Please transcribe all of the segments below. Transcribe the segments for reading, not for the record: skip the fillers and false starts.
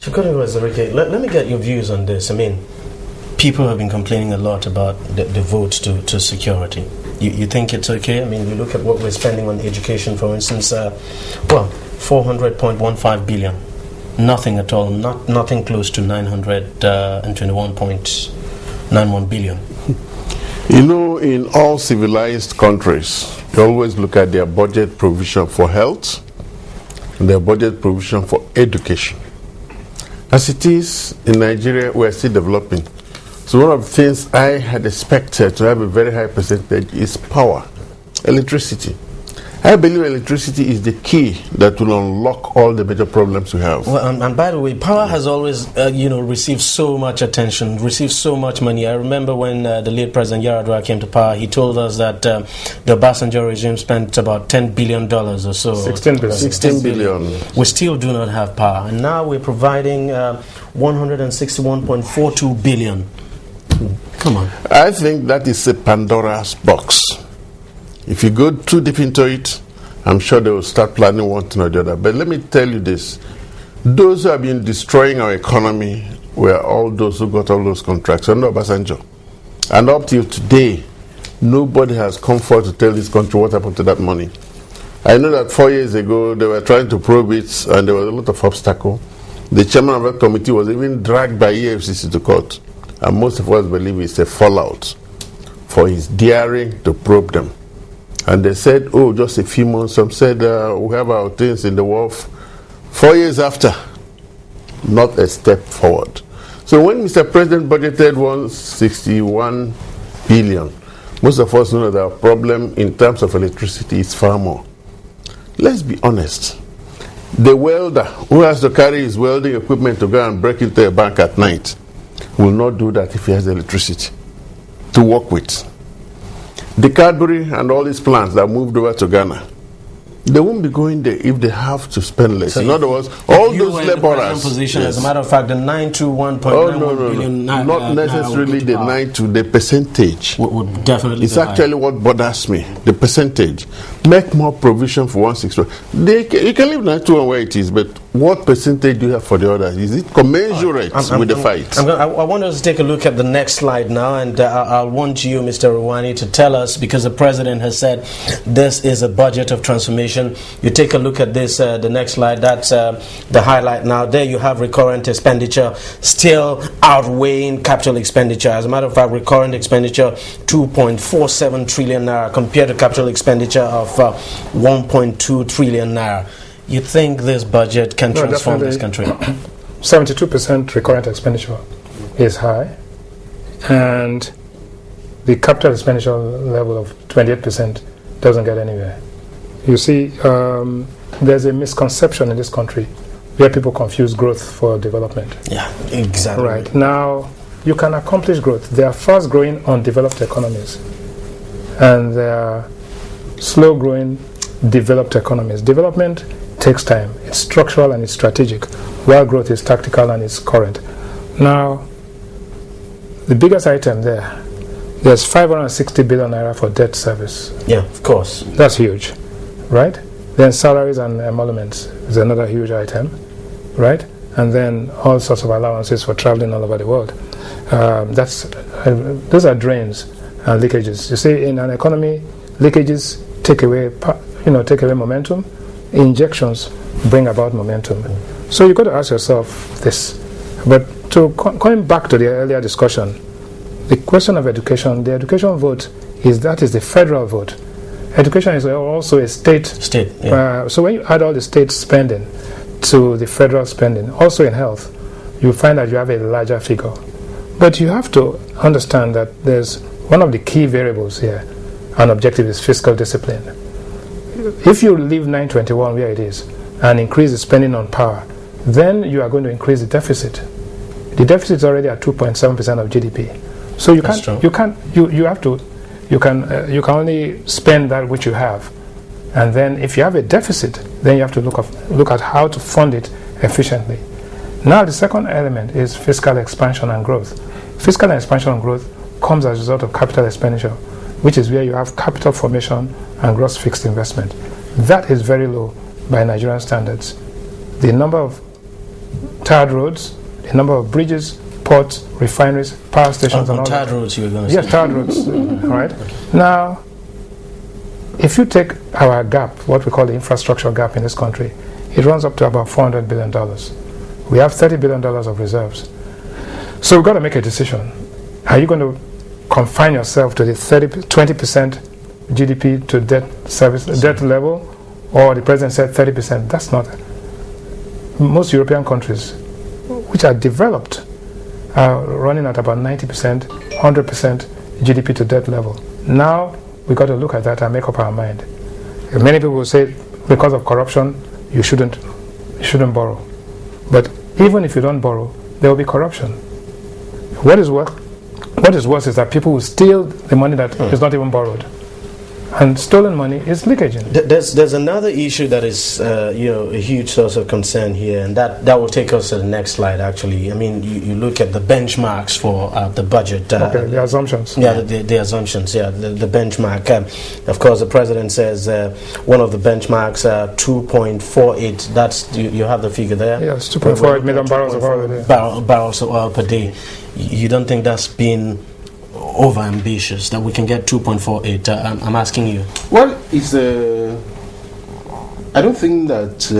Let me get your views on this. I mean, people have been complaining a lot about the vote to security. You think it's okay? I mean, you look at what we're spending on education, for instance, 400.15 billion. Nothing at all, nothing close to 921.91 billion. You know, in all civilized countries, you always look at their budget provision for health and their budget provision for education. As it is, in Nigeria, we are still developing. So one of the things I had expected to have a very high percentage is power, electricity. I believe electricity is the key that will unlock all the major problems we have. Well, and by the way, power has always, received so much attention, received so much money. I remember when the late President Yar'Adua came to power, he told us that the Obasanjo regime spent about $10 billion or so. 16 billion. We still do not have power. And now we're providing 161.42 billion. Come on. I think that is a Pandora's box. If you go too deep into it, I'm sure they will start planning one thing or the other. But let me tell you this. Those who have been destroying our economy were all those who got all those contracts under Obasanjo. And up till today, nobody has come forward to tell this country what happened to that money. I know that 4 years ago, they were trying to probe it, and there was a lot of obstacle. The chairman of that committee was even dragged by EFCC to court. And most of us believe it's a fallout for his daring to probe them. And they said, oh, just a few months. Some said, we have our things in the wharf. 4 years after, not a step forward. So when Mr. President budgeted 161 billion, most of us know that our problem in terms of electricity is far more. Let's be honest. The welder who has to carry his welding equipment to go and break into a bank at night will not do that if he has electricity to work with. The Cadbury and all these plants that moved over to Ghana, they won't be going there if they have to spend less. So in other words, all those laborers. Position, yes. As a matter of fact, the 921.91 billion. Not necessarily the 92, the percentage. Would definitely. It's actually what bothers me. The percentage. Make more provision for 161. You can leave 92 where it is, but what percentage do you have for the others? Is it commensurate with the fight? I want us to take a look at the next slide now, and I want you, Mr. Rwani, to tell us, because the President has said this is a budget of transformation. You take a look at this, the next slide, that's the highlight now. There you have recurrent expenditure still outweighing capital expenditure. As a matter of fact, recurrent expenditure 2.47 trillion naira compared to capital expenditure of 1.2 trillion naira. You think this budget can transform this country? 72% recurrent expenditure is high, and the capital expenditure level of 28% doesn't get anywhere. You see, there's a misconception in this country where people confuse growth for development. Yeah, exactly. Right. Now, you can accomplish growth. There are fast-growing undeveloped economies, and there are slow-growing developed economies. Development takes time. It's structural and it's strategic, while growth is tactical and it's current. Now, the biggest item there's 560 billion naira for debt service. Yeah, of course. That's huge, right? Then salaries and emoluments is another huge item, right? And then all sorts of allowances for traveling all over the world. Those are drains and leakages. You see, in an economy, leakages take away momentum. Injections bring about momentum. So you've got to ask yourself this. But going back to the earlier discussion, the question of education, the education vote is the federal vote. Education is also a state. Yeah. So when you add all the state spending to the federal spending, also in health, you find that you have a larger figure. But you have to understand that there's one of the key variables here, and objective is fiscal discipline. If you leave 921 where it is and increase the spending on power, then you are going to increase the deficit. The deficit is already at 2.7% of GDP. So you can only spend that which you have, and then if you have a deficit, then you have to look at how to fund it efficiently. Now the second element is fiscal expansion and growth. Fiscal expansion and growth comes as a result of capital expenditure, which is where you have capital formation and gross fixed investment. That is very low by Nigerian standards. The number of tarred roads, the number of bridges, ports, refineries, power stations, and all tarred that. roads, you were going to Yes, say. tarred roads. Right? Now, if you take our gap, what we call the infrastructure gap in this country, it runs up to about $400 billion. We have $30 billion of reserves. So we've got to make a decision. Are you going to confine yourself to the 20% GDP to debt level, or the president said 30%? That's not it. Most European countries, which are developed, are running at about 90%, 100% GDP to debt level. Now, we've got to look at that and make up our mind. Many people will say, because of corruption, you shouldn't borrow. But even if you don't borrow, there will be corruption. What is worse is that people will steal the money that is not even borrowed. And stolen money is leakaging. There's another issue that is a huge source of concern here, and that will take us to the next slide. Actually, I mean, you look at the benchmarks for the budget. Okay, the assumptions. Yeah, the assumptions. Yeah, the benchmark. Of course, the president says one of the benchmarks 2.48. That's you have the figure there. Yes, 2.48 million barrels of oil a day. Barrels of oil per day. You don't think that's been over ambitious, that we can get 2.48? I'm asking you. Well, it's I don't think that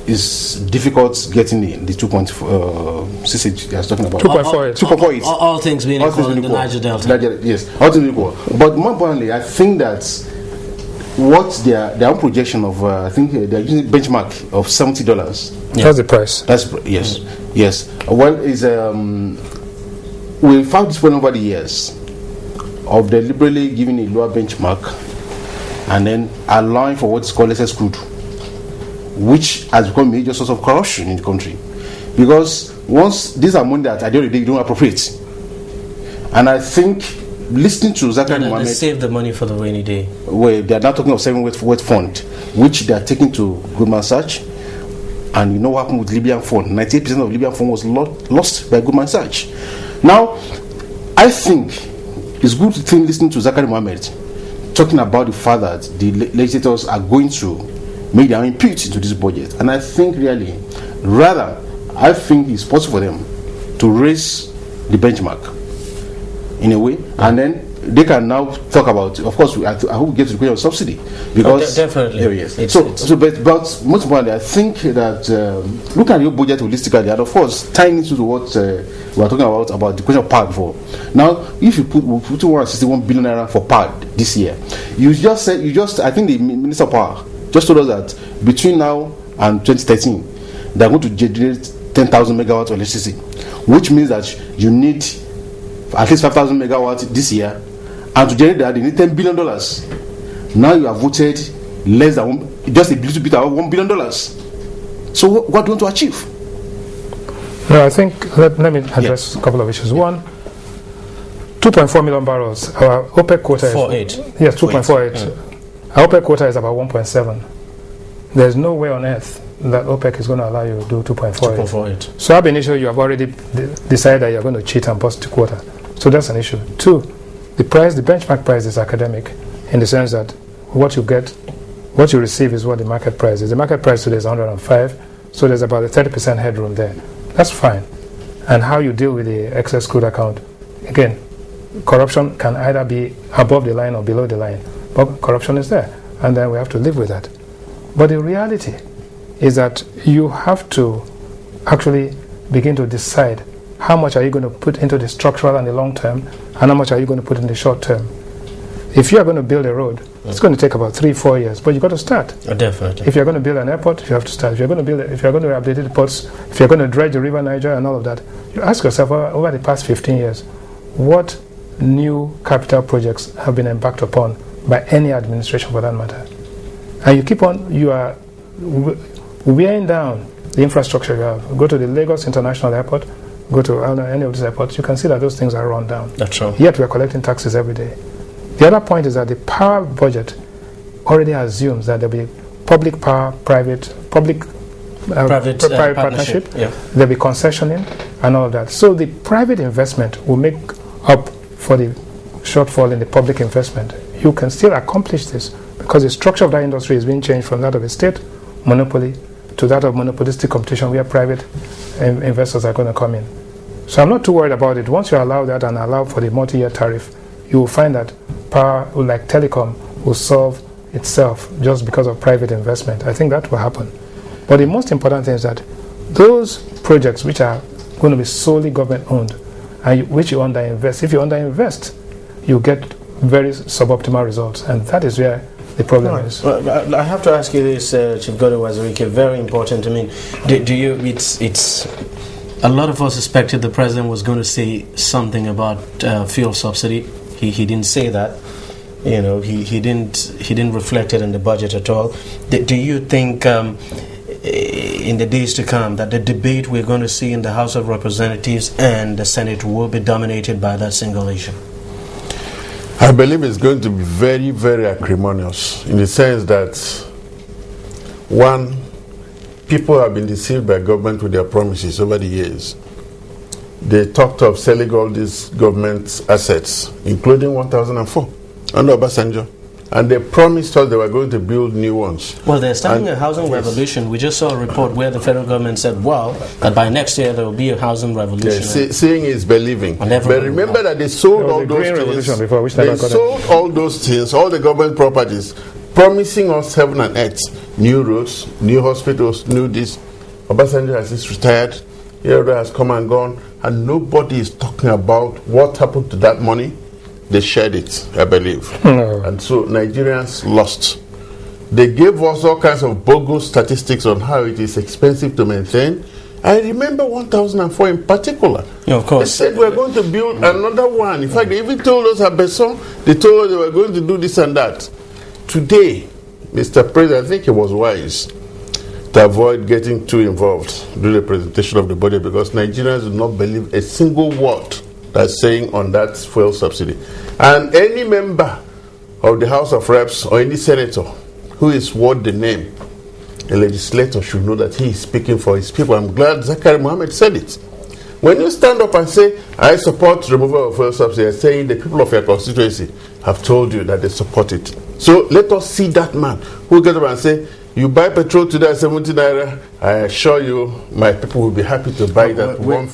it's difficult getting the 2.68 I was talking about. 2.48. 2.48. All things being equal in the Niger Delta. Yes, all things equal. But more importantly, I think that what their own projection of, I think they're using benchmark of $70. Yeah. That's the price. That's yes, yes. Well, is we found this one over the years of deliberately giving a lower benchmark and then allowing for what is called excess crude, which has become a major source of corruption in the country. Because once these are money that at the end of the day you don't appropriate, and I think listening to Zachary Mohammed, they save the money for the rainy day. Where they are now talking of saving wet fund, which they are taking to Goldman Sachs. And you know what happened with Libyan fund? 98% of Libyan fund was lost by Goldman Sachs. Now, I think it's good to listening to Zachary Mohammed talking about the fact that the legislators are going to make their input into this budget. And I think really, I think it's possible for them to raise the benchmark in a way, and then they can now talk about, of course, I hope we get to the question of subsidy, because definitely. Yes. But most importantly, I think that look at your budget holistically, and of course tying into what we are talking about the question of power before. Now, if you put 261 billion naira for power this year, I think the Minister of Power just told us that between now and 2013, they are going to generate 10,000 megawatts of electricity, which means that you need at least 5,000 megawatts this year, and to generate that they need $10 billion. Now you have voted less than just a little bit above $1 billion. So what do you want to achieve? No, I think let me address a couple of issues. One, 2.4 million barrels. Our OPEC quota is 4.8. Yes, 2.48. Our OPEC quota is about 1.7. There's no way on earth that OPEC is going to allow you to do 2.48. So ab initio, you have already decided that you're going to cheat and bust the quota. So that's an issue. Two, the benchmark price is academic in the sense that what you receive is what the market price is. The market price today is 105, so there's about a 30% headroom there. That's fine. And how you deal with the excess crude account, again, corruption can either be above the line or below the line, but corruption is there, and then we have to live with that. But the reality is that you have to actually begin to decide how much are you going to put into the structural and the long term, and how much are you going to put in the short term. If you are going to build a road, it's going to take about 3-4 years, but you've got to start. Definitely. If you're going to build an airport, you have to start. If you're going to rehabilitate the ports, if you're going to dredge the river Niger and all of that, you ask yourself over the past 15 years, what new capital projects have been embarked upon by any administration for that matter? And you are wearing down the infrastructure you have. Go to the Lagos International Airport, go to any of these airports, you can see that those things are run down. That's true. Yet we are collecting taxes every day. The other point is that the power budget already assumes that there will be public power, private partnership. Yeah. There will be concessioning and all of that. So the private investment will make up for the shortfall in the public investment. You can still accomplish this because the structure of that industry is being changed from that of a state monopoly to that of monopolistic competition where private investors are going to come in. So I'm not too worried about it. Once you allow that and allow for the multi-year tariff, you will find that power, like telecom, will solve itself just because of private investment. I think that will happen. But the most important thing is that those projects which are going to be solely government-owned and which you underinvest, if you underinvest, you get very suboptimal results, and that is where the problem is. Well, I have to ask you this, Chief Godwin Wazirike, very important. I mean, do you? It's a lot of us expected the president was going to say something about fuel subsidy. He didn't say that. You know, he didn't reflect it in the budget at all. Do you think in the days to come that the debate we're going to see in the House of Representatives and the Senate will be dominated by that single issue? I believe it's going to be very, very acrimonious in the sense that, one, people have been deceived by government with their promises over the years. They talked of selling all these government assets, including 1004 under Obasanjo, and they promised us they were going to build new ones. Well, they're starting a housing revolution. We just saw a report where the federal government said, well, that by next year there will be a housing revolution. Yes, seeing is believing. But remember that they sold all those things. Before, they sold all those things, all the government properties, promising us heaven and earth, new roads, new hospitals, new this. Obasanjo has just retired. Everybody has come and gone, and nobody is talking about what happened to that money. They shared it, I believe. No. And so Nigerians lost. They gave us all kinds of bogus statistics on how it is expensive to maintain. I remember 1004 in particular. Yeah, of course. They said we're going to build another one. In fact, they even told us at Besson, they told us they were going to do this and that. Today, Mr. President, I think he was wise to avoid getting too involved during the presentation of the budget, because Nigerians do not believe a single word that's saying on that fuel subsidy. And any member of the House of Reps or any senator who is worth the name, a legislator, should know that he is speaking for his people. I'm glad Zachary Mohammed said it. When you stand up and say, I support removal of fuel subsidy, you're saying the people of your constituency have told you that they support it. So let us see that man who gets up and say, you buy petrol today at 70 naira, I assure you my people will be happy to buy that one